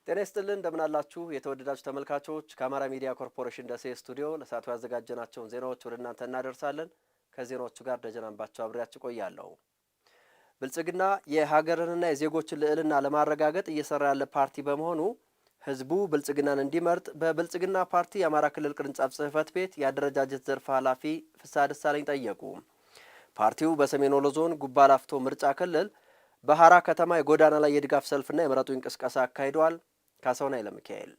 ጤና ይስጥልን እንደምን አላችሁ የተወደዳችሁ ተመልካቾች ከአማራ ሚዲያ ኮርፖሬሽን ደሴ ስቱዲዮ ለሰዓቱ ያዘጋጀናቸውን ዜናዎች ወደ እናንተ እናደርሳለን። ከዜናዎቹ ጋር ደጀናንባቸው አብሬያችሁ ቆያለሁ። ብልጽግና የሀገርንና የዜጎችን ልዕልና ለማረጋገጥ እየሰራ ያለ ፓርቲ በመሆኑ ህዝቡ ብልጽግናን እንዲመርጥ በብልጽግና ፓርቲ የአማራ ክልል ቅርንጫፍ ጽህፈት ቤት የአደረጃጀት ዘርፍ ኃላፊ ፍስሐ ደሳለኝ ጠየቁ። ፓርቲው በሰሜን ወሎ ዞን ጉባ ላፍቶ ምርጫ ክልል በሐራ ከተማ የጎዳና ላይ የድጋፍ ሰልፍና የምረጡኝ ቅስቀሳ አካሂደዋል። ካሳውና ይለምካኤል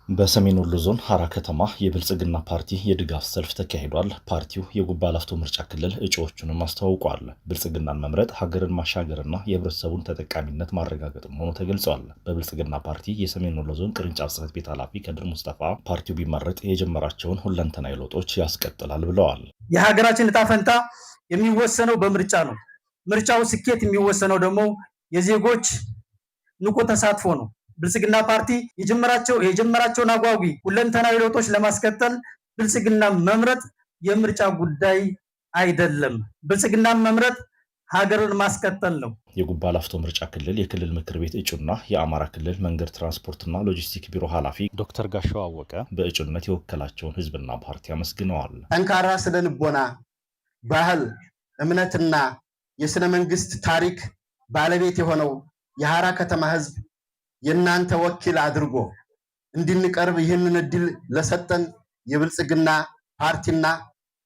በሰሜን ወሎ ዞን ሐራ ከተማ የብልጽግና ፓርቲ የድጋፍ ሰልፍ ተካሂዷል። ፓርቲው የጉባ ላፍቶ ምርጫ ክልል እጩዎቹንም አስተዋውቋል። ብልጽግናን መምረጥ ሀገርን ማሻገርና የህብረተሰቡን ተጠቃሚነት ማረጋገጥ መሆኑ ተገልጿል። በብልጽግና ፓርቲ የሰሜን ወሎ ዞን ቅርንጫፍ ጽህፈት ቤት ኃላፊ ከድር ሙስጠፋ ፓርቲው ቢመረጥ የጀመራቸውን ሁለንተናዊ ለውጦች ያስቀጥላል ብለዋል። የሀገራችን ዕጣ ፈንታ የሚወሰነው በምርጫ ነው። ምርጫው ስኬት የሚወሰነው ደግሞ የዜጎች ንቁ ተሳትፎ ነው። ብልጽግና ፓርቲ የጀመራቸውን አጓጊ ሁለንተናዊ ለውጦች ለማስቀጠል ብልጽግና መምረጥ የምርጫ ጉዳይ አይደለም። ብልጽግና መምረጥ ሀገርን ማስቀጠል ነው። የጉባ ላፍቶ ምርጫ ክልል የክልል ምክር ቤት እጩና የአማራ ክልል መንገድ ትራንስፖርትና ሎጂስቲክ ቢሮ ኃላፊ ዶክተር ጋሻው አወቀ በእጩነት የወከላቸውን ህዝብና ፓርቲ አመስግነዋል። ጠንካራ ስነ-ልቦና፣ ባህል፣ እምነትና የስነ መንግስት ታሪክ ባለቤት የሆነው የሐራ ከተማ ህዝብ የናንተ ወኪል አድርጎ እንድንቀርብ ይህንን እድል ለሰጠን የብልጽግና ፓርቲና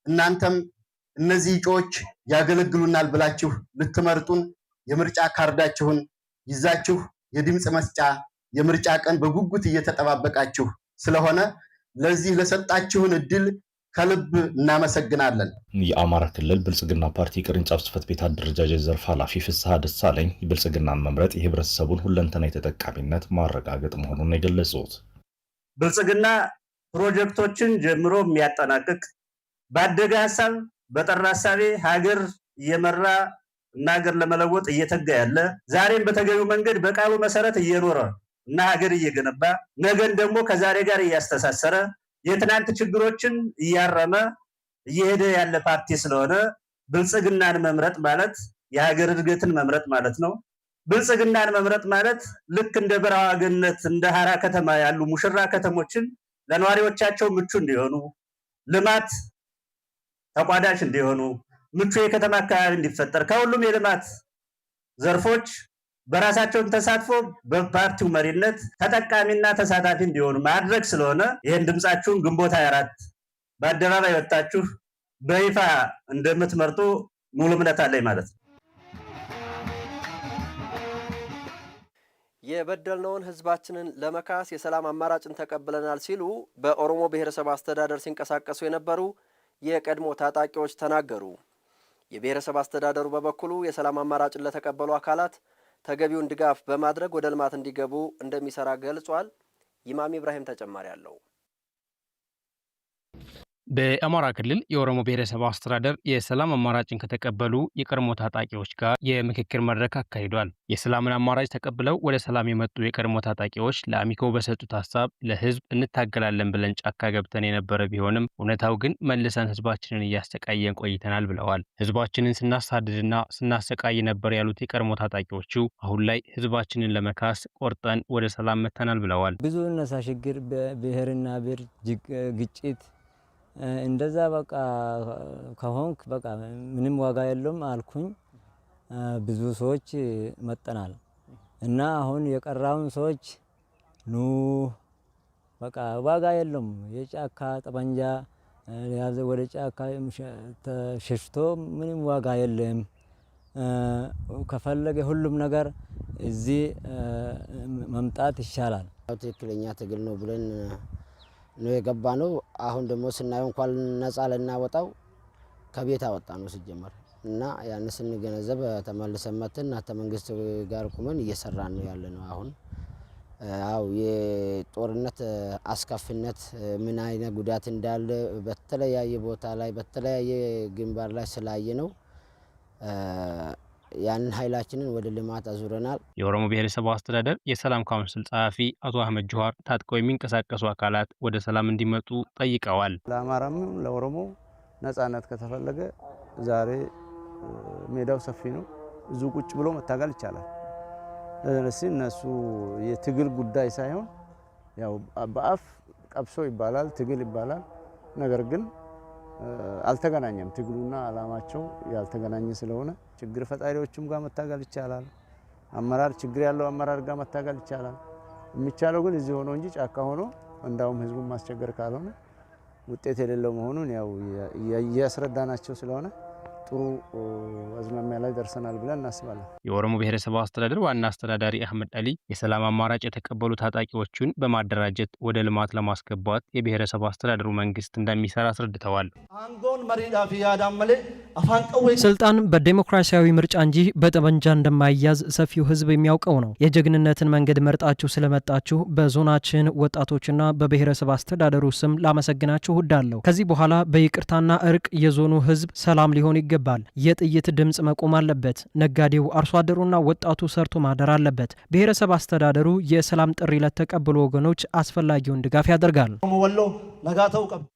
እናንተም እነዚህ እጩዎች ያገለግሉናል ብላችሁ ልትመርጡን የምርጫ ካርዳችሁን ይዛችሁ የድምጽ መስጫ የምርጫ ቀን በጉጉት እየተጠባበቃችሁ ስለሆነ ለዚህ ለሰጣችሁን እድል ከልብ እናመሰግናለን። የአማራ ክልል ብልጽግና ፓርቲ ቅርንጫፍ ጽህፈት ቤት አደረጃጀት ዘርፍ ኃላፊ ፍስሐ ደሳለኝ ብልጽግናን መምረጥ የህብረተሰቡን ሁለንተናዊ ተጠቃሚነት ማረጋገጥ መሆኑን የገለጹት ብልጽግና ፕሮጀክቶችን ጀምሮ የሚያጠናቅቅ ባደገ ሐሳብ በጠራ ሐሳቤ ሀገር እየመራ እና ሀገር ለመለወጥ እየተጋ ያለ ዛሬም በተገቢው መንገድ በቃሉ መሰረት እየኖረ እና ሀገር እየገነባ ነገን ደግሞ ከዛሬ ጋር እያስተሳሰረ የትናንት ችግሮችን እያረመ እየሄደ ያለ ፓርቲ ስለሆነ ብልጽግናን መምረጥ ማለት የሀገር እድገትን መምረጥ ማለት ነው። ብልጽግናን መምረጥ ማለት ልክ እንደ በረሃ ገነት እንደ ሐራ ከተማ ያሉ ሙሽራ ከተሞችን ለነዋሪዎቻቸው ምቹ እንዲሆኑ፣ ልማት ተቋዳሽ እንዲሆኑ፣ ምቹ የከተማ አካባቢ እንዲፈጠር ከሁሉም የልማት ዘርፎች በራሳቸውን ተሳትፎ በፓርቲው መሪነት ተጠቃሚና ተሳታፊ እንዲሆኑ ማድረግ ስለሆነ ይሄን ድምጻችሁን ግንቦት 24 በአደባባይ ወጣችሁ በይፋ እንደምትመርጡ ሙሉ እምነት አለኝ ማለት ነው። የበደልነውን ህዝባችንን ለመካስ የሰላም አማራጭን ተቀብለናል ሲሉ በኦሮሞ ብሔረሰብ አስተዳደር ሲንቀሳቀሱ የነበሩ የቀድሞ ታጣቂዎች ተናገሩ። የብሔረሰብ አስተዳደሩ በበኩሉ የሰላም አማራጭን ለተቀበሉ አካላት ተገቢውን ድጋፍ በማድረግ ወደ ልማት እንዲገቡ እንደሚሰራ ገልጿል። ኢማም ኢብራሂም ተጨማሪ አለው። በአማራ ክልል የኦሮሞ ብሔረሰብ አስተዳደር የሰላም አማራጭን ከተቀበሉ የቀድሞ ታጣቂዎች ጋር የምክክር መድረክ አካሂዷል። የሰላምን አማራጭ ተቀብለው ወደ ሰላም የመጡ የቀድሞ ታጣቂዎች ለአሚኮ በሰጡት ሀሳብ ለህዝብ እንታገላለን ብለን ጫካ ገብተን የነበረ ቢሆንም እውነታው ግን መልሰን ህዝባችንን እያሰቃየን ቆይተናል ብለዋል። ህዝባችንን ስናሳድድና ስናሰቃይ ነበር ያሉት የቀድሞ ታጣቂዎቹ አሁን ላይ ህዝባችንን ለመካስ ቆርጠን ወደ ሰላም መተናል ብለዋል። ብዙ እነሳ ችግር በብሔርና ብሔር ግጭት እንደዛ በቃ ከሆንክ በቃ ምንም ዋጋ የለውም አልኩኝ። ብዙ ሰዎች መጠናል እና አሁን የቀራውን ሰዎች ኑ በቃ ዋጋ የለውም የጫካ ጠበንጃ ያዘ ወደ ጫካ ተሸሽቶ ምንም ዋጋ የለም። ከፈለገ ሁሉም ነገር እዚህ መምጣት ይሻላል። ትክክለኛ ትግል ነው ብለን ነው የገባነው። አሁን ደግሞ ስናየው እንኳን ነፃ ለናወጣው ከቤት አወጣ ነው ሲጀመር እና ያን ስንገነዘብ ተመልሰን መተን መንግስት ጋር ቁመን እየሰራን ነው ያለነው። አሁን አው የጦርነት አስከፊነት ምን አይነት ጉዳት እንዳለ በተለያየ ቦታ ላይ በተለያየ ግንባር ላይ ስላየ ነው ያን ኃይላችንን ወደ ልማት አዙረናል። የኦሮሞ ብሔረሰብ አስተዳደር የሰላም ካውንስል ጸሐፊ አቶ አህመድ ጆሃር ታጥቀው የሚንቀሳቀሱ አካላት ወደ ሰላም እንዲመጡ ጠይቀዋል። ለአማራም ለኦሮሞ ነፃነት ከተፈለገ ዛሬ ሜዳው ሰፊ ነው። ብዙ ቁጭ ብሎ መታገል ይቻላል። ስለዚህ እነሱ የትግል ጉዳይ ሳይሆን ያው በአፍ ቀብሶ ይባላል ትግል ይባላል። ነገር ግን አልተገናኘም። ትግሉና አላማቸው ያልተገናኘ ስለሆነ ችግር ፈጣሪዎችም ጋር መታገል ይቻላል። አመራር ችግር ያለው አመራር ጋር መታገል ይቻላል። የሚቻለው ግን እዚህ ሆኖ እንጂ ጫካ ሆኖ እንዳውም ህዝቡን ማስቸገር ካልሆነ ውጤት የሌለው መሆኑን ያው እያስረዳናቸው ስለሆነ ጥሩ አዝማሚያ ላይ ደርሰናል ብለን እናስባለን። የኦሮሞ ብሔረሰብ አስተዳደር ዋና አስተዳዳሪ አህመድ አሊ የሰላም አማራጭ የተቀበሉ ታጣቂዎችን በማደራጀት ወደ ልማት ለማስገባት የብሔረሰብ አስተዳደሩ መንግስት እንደሚሰራ አስረድተዋል። ስልጣን በዲሞክራሲያዊ ምርጫ እንጂ በጠመንጃ እንደማይያዝ ሰፊው ህዝብ የሚያውቀው ነው። የጀግንነትን መንገድ መርጣችሁ ስለመጣችሁ በዞናችን ወጣቶችና በብሔረሰብ አስተዳደሩ ስም ላመሰግናችሁ እወዳለሁ። ከዚህ በኋላ በይቅርታና እርቅ የዞኑ ህዝብ ሰላም ሊሆን ይገባል። የጥይት ድምጽ መቆም አለበት። ነጋዴው፣ አርሶ አደሩና ወጣቱ ሰርቶ ማደር አለበት። ብሔረሰብ አስተዳደሩ የሰላም ጥሪ ለተቀበሉ ወገኖች አስፈላጊውን ድጋፍ ያደርጋል።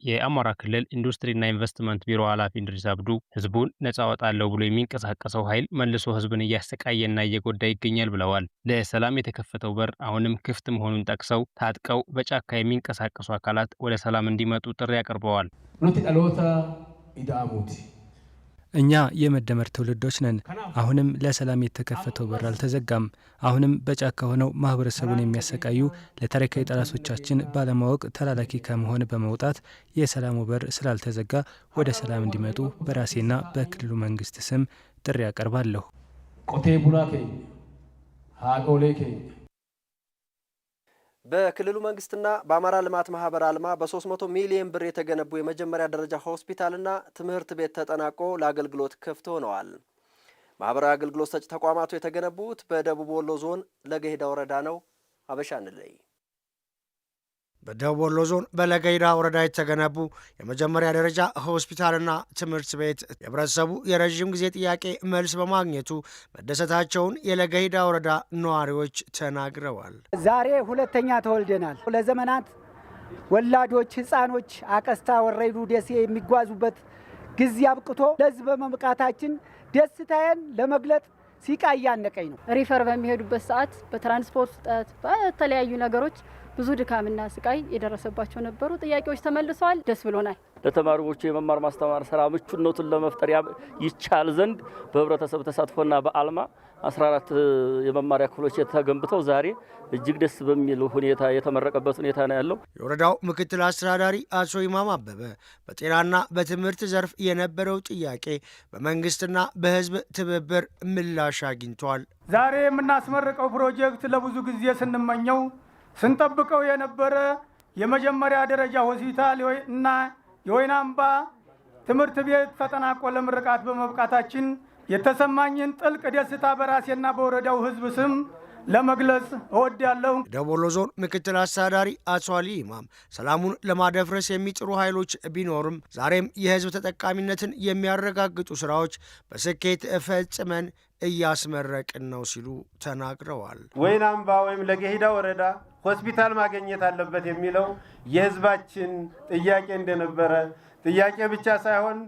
የአማራ ክልል ኢንዱስትሪና ኢንቨስትመንት ቢሮ ኃላፊ እንድሪስ አብዱ ህዝቡን ነጻ ወጣለሁ ብሎ የሚንቀሳቀሰው ኃይል መልሶ ህዝብን እያሰቃየና እየጎዳ ይገኛል ብለዋል። ለሰላም የተከፈተው በር አሁንም ክፍት መሆኑን ጠቅሰው ታጥቀው በጫካ የሚንቀሳቀሱ አካላት ወደ ሰላም እንዲመጡ ጥሪ አቅርበዋል። እኛ የመደመር ትውልዶች ነን። አሁንም ለሰላም የተከፈተው በር አልተዘጋም። አሁንም በጫካ ሆነው ማህበረሰቡን የሚያሰቃዩ ለታሪካዊ ጠላቶቻችን ባለማወቅ ተላላኪ ከመሆን በመውጣት የሰላሙ በር ስላልተዘጋ ወደ ሰላም እንዲመጡ በራሴና በክልሉ መንግስት ስም ጥሪ አቀርባለሁ። ቆቴ ቡላኬ ሃጎሌኬ በክልሉ መንግስትና በአማራ ልማት ማህበር አልማ በ300 ሚሊዮን ብር የተገነቡ የመጀመሪያ ደረጃ ሆስፒታልና ትምህርት ቤት ተጠናቆ ለአገልግሎት ክፍት ሆነዋል። ማህበራዊ አገልግሎት ሰጪ ተቋማቱ የተገነቡት በደቡብ ወሎ ዞን ለገሂዳ ወረዳ ነው። አበሻንለይ በደቡብ ወሎ ዞን በለገሂዳ ወረዳ የተገነቡ የመጀመሪያ ደረጃ ሆስፒታልና ትምህርት ቤት የህብረተሰቡ የረዥም ጊዜ ጥያቄ መልስ በማግኘቱ መደሰታቸውን የለገሂዳ ወረዳ ነዋሪዎች ተናግረዋል። ዛሬ ሁለተኛ ተወልደናል። ለዘመናት ወላዶች ህፃኖች አቀስታ ወረይዱ ደሴ የሚጓዙበት ጊዜ አብቅቶ ለዚህ በመብቃታችን ደስታዬን ለመግለጥ ሲቃ እያነቀኝ ነው። ሪፈር በሚሄዱበት ሰዓት በትራንስፖርት እጥረት በተለያዩ ነገሮች ብዙ ድካምና ስቃይ የደረሰባቸው ነበሩ። ጥያቄዎች ተመልሰዋል። ደስ ብሎናል። ለተማሪዎቹ የመማር ማስተማር ስራ ምቹነቱን ለመፍጠር ይቻል ዘንድ በህብረተሰብ ተሳትፎና በአልማ 14 የመማሪያ ክፍሎች ተገንብተው ዛሬ እጅግ ደስ በሚል ሁኔታ የተመረቀበት ሁኔታ ነው ያለው። የወረዳው ምክትል አስተዳዳሪ አቶ ኢማም አበበ በጤናና በትምህርት ዘርፍ የነበረው ጥያቄ በመንግስትና በህዝብ ትብብር ምላሽ አግኝቷል። ዛሬ የምናስመርቀው ፕሮጀክት ለብዙ ጊዜ ስንመኘው ስንጠብቀው የነበረ የመጀመሪያ ደረጃ ሆስፒታል እና የወይን አምባ ትምህርት ቤት ተጠናቆ ለምርቃት በመብቃታችን የተሰማኝን ጥልቅ ደስታ በራሴና በወረዳው ህዝብ ስም ለመግለጽ እወዳለሁ። ደቡብ ወሎ ዞን ምክትል አስተዳዳሪ አቶ አሊ ኢማም ሰላሙን ለማደፍረስ የሚጥሩ ኃይሎች ቢኖርም ዛሬም የህዝብ ተጠቃሚነትን የሚያረጋግጡ ስራዎች በስኬት ፈጽመን እያስመረቅን ነው ሲሉ ተናግረዋል። ወይን አምባ ወይም ለገሂዳ ወረዳ ሆስፒታል ማግኘት አለበት የሚለው የህዝባችን ጥያቄ እንደነበረ ጥያቄ ብቻ ሳይሆን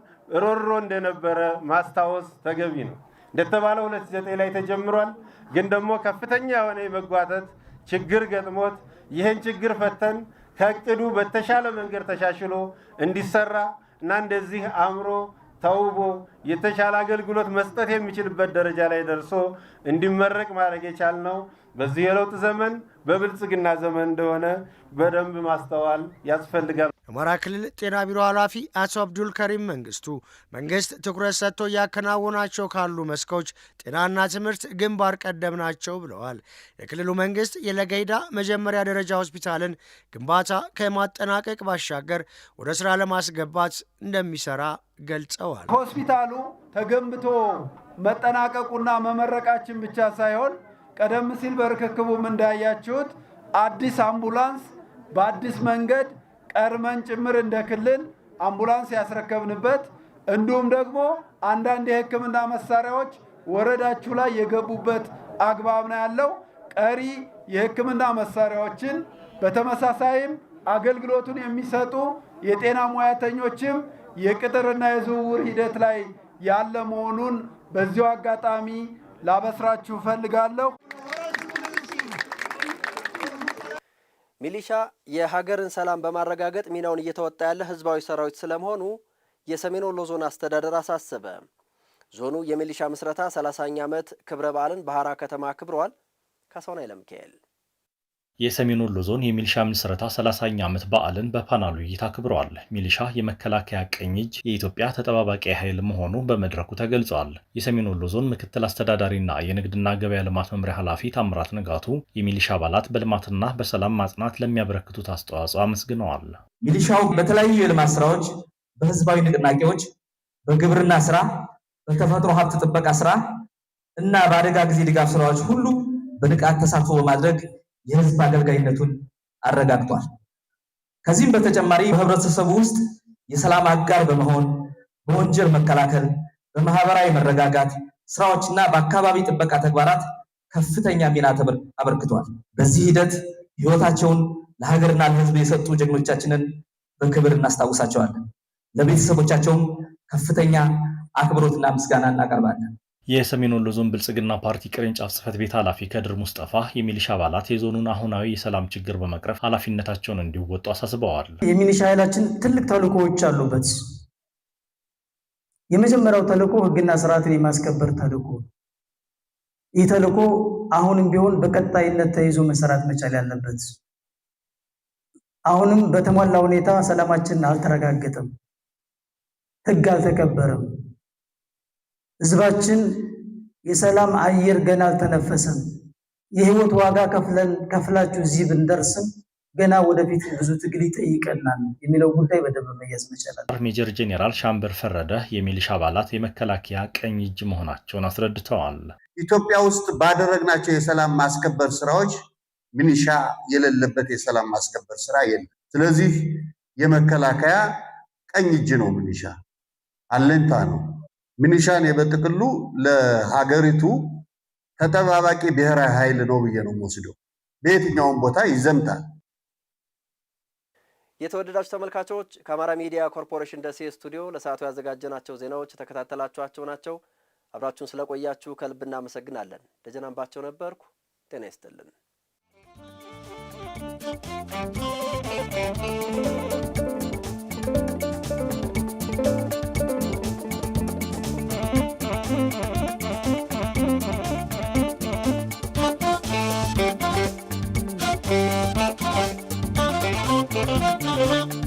ሮሮ እንደነበረ ማስታወስ ተገቢ ነው። እንደተባለው 2009 ላይ ተጀምሯል። ግን ደግሞ ከፍተኛ የሆነ የመጓተት ችግር ገጥሞት ይህን ችግር ፈተን ከእቅዱ በተሻለ መንገድ ተሻሽሎ እንዲሰራ እና እንደዚህ አምሮ ተውቦ የተሻለ አገልግሎት መስጠት የሚችልበት ደረጃ ላይ ደርሶ እንዲመረቅ ማድረግ የቻልነው በዚህ የለውጥ ዘመን በብልጽግና ዘመን እንደሆነ በደንብ ማስተዋል ያስፈልጋል። የአማራ ክልል ጤና ቢሮ ኃላፊ አቶ አብዱል ከሪም መንግስቱ መንግስት ትኩረት ሰጥቶ እያከናወናቸው ካሉ መስኮች ጤናና ትምህርት ግንባር ቀደም ናቸው ብለዋል። የክልሉ መንግስት የለገሂዳ መጀመሪያ ደረጃ ሆስፒታልን ግንባታ ከማጠናቀቅ ባሻገር ወደ ስራ ለማስገባት እንደሚሰራ ገልጸዋል። ሆስፒታሉ ተገንብቶ መጠናቀቁና መመረቃችን ብቻ ሳይሆን ቀደም ሲል በርክክቡም እንዳያችሁት አዲስ አምቡላንስ በአዲስ መንገድ ቀርመን ጭምር እንደ ክልል አምቡላንስ ያስረከብንበት እንዲሁም ደግሞ አንዳንድ የሕክምና መሳሪያዎች ወረዳችሁ ላይ የገቡበት አግባብ ነው ያለው። ቀሪ የሕክምና መሳሪያዎችን በተመሳሳይም አገልግሎቱን የሚሰጡ የጤና ሙያተኞችም የቅጥርና የዝውውር ሂደት ላይ ያለ መሆኑን በዚሁ አጋጣሚ ላበስራችሁ ፈልጋለሁ። ሚሊሻ የሀገርን ሰላም በማረጋገጥ ሚናውን እየተወጣ ያለ ህዝባዊ ሰራዊት ስለመሆኑ የሰሜን ወሎ ዞን አስተዳደር አሳሰበ። ዞኑ የሚሊሻ ምስረታ 30ኛ ዓመት ክብረ በዓልን በሐራ ከተማ አክብሯል። ካሳሁን ኃይለሚካኤል የሰሜን ወሎ ዞን የሚሊሻ ምስረታ 30ኛ ዓመት በዓልን በፓናል ውይይት አክብረዋል። ሚሊሻ የመከላከያ ቀኝ እጅ የኢትዮጵያ ተጠባባቂ ኃይል መሆኑ በመድረኩ ተገልጿል። የሰሜን ወሎ ዞን ምክትል አስተዳዳሪና የንግድና ገበያ ልማት መምሪያ ኃላፊ ታምራት ንጋቱ የሚሊሻ አባላት በልማትና በሰላም ማጽናት ለሚያበረክቱት አስተዋጽኦ አመስግነዋል። ሚሊሻው በተለያዩ የልማት ስራዎች፣ በህዝባዊ ንቅናቄዎች፣ በግብርና ስራ፣ በተፈጥሮ ሀብት ጥበቃ ስራ እና በአደጋ ጊዜ ድጋፍ ስራዎች ሁሉ በንቃት ተሳትፎ በማድረግ የህዝብ አገልጋይነቱን አረጋግጧል። ከዚህም በተጨማሪ በህብረተሰቡ ውስጥ የሰላም አጋር በመሆን በወንጀል መከላከል፣ በማህበራዊ መረጋጋት ስራዎችና በአካባቢ ጥበቃ ተግባራት ከፍተኛ ሚና አበርክቷል። በዚህ ሂደት ህይወታቸውን ለሀገርና ለህዝብ የሰጡ ጀግኖቻችንን በክብር እናስታውሳቸዋለን። ለቤተሰቦቻቸውም ከፍተኛ አክብሮትና ምስጋና እናቀርባለን። የሰሜን ወሎ ዞን ብልጽግና ፓርቲ ቅርንጫፍ ጽህፈት ቤት ኃላፊ ከድር ሙስጠፋ የሚሊሻ አባላት የዞኑን አሁናዊ የሰላም ችግር በመቅረፍ ኃላፊነታቸውን እንዲወጡ አሳስበዋል። የሚሊሻ ኃይላችን ትልቅ ተልዕኮዎች አሉበት። የመጀመሪያው ተልዕኮ ህግና ስርዓትን የማስከበር ተልዕኮ። ይህ ተልዕኮ አሁንም ቢሆን በቀጣይነት ተይዞ መሰራት መቻል ያለበት። አሁንም በተሟላ ሁኔታ ሰላማችን አልተረጋገጠም፣ ህግ አልተከበረም። ህዝባችን የሰላም አየር ገና አልተነፈሰም። የህይወት ዋጋ ከፍላችሁ እዚህ ብንደርስም ገና ወደፊት ብዙ ትግል ይጠይቀናል የሚለው ጉዳይ በደንብ መያዝ መቻላል። ሜጀር ጄኔራል ሻምበር ፈረደ የሚሊሻ አባላት የመከላከያ ቀኝ እጅ መሆናቸውን አስረድተዋል። ኢትዮጵያ ውስጥ ባደረግናቸው የሰላም ማስከበር ስራዎች ሚሊሻ የሌለበት የሰላም ማስከበር ስራ የለም። ስለዚህ የመከላከያ ቀኝ እጅ ነው። ሚሊሻ አለንታ ነው። ሚሊሻን በጥቅሉ ለሀገሪቱ ተጠባባቂ ብሔራዊ ኃይል ነው ብዬ ነው የምወስደው። በየትኛውም ቦታ ይዘምታል። የተወደዳችሁ ተመልካቾች ከአማራ ሚዲያ ኮርፖሬሽን ደሴ ስቱዲዮ ለሰዓቱ ያዘጋጀናቸው ዜናዎች ተከታተላችኋቸው ናቸው። አብራችሁን ስለቆያችሁ ከልብ እናመሰግናለን። ደጀን አምባቸው ነበርኩ። ጤና ይስጥልን። Thank you.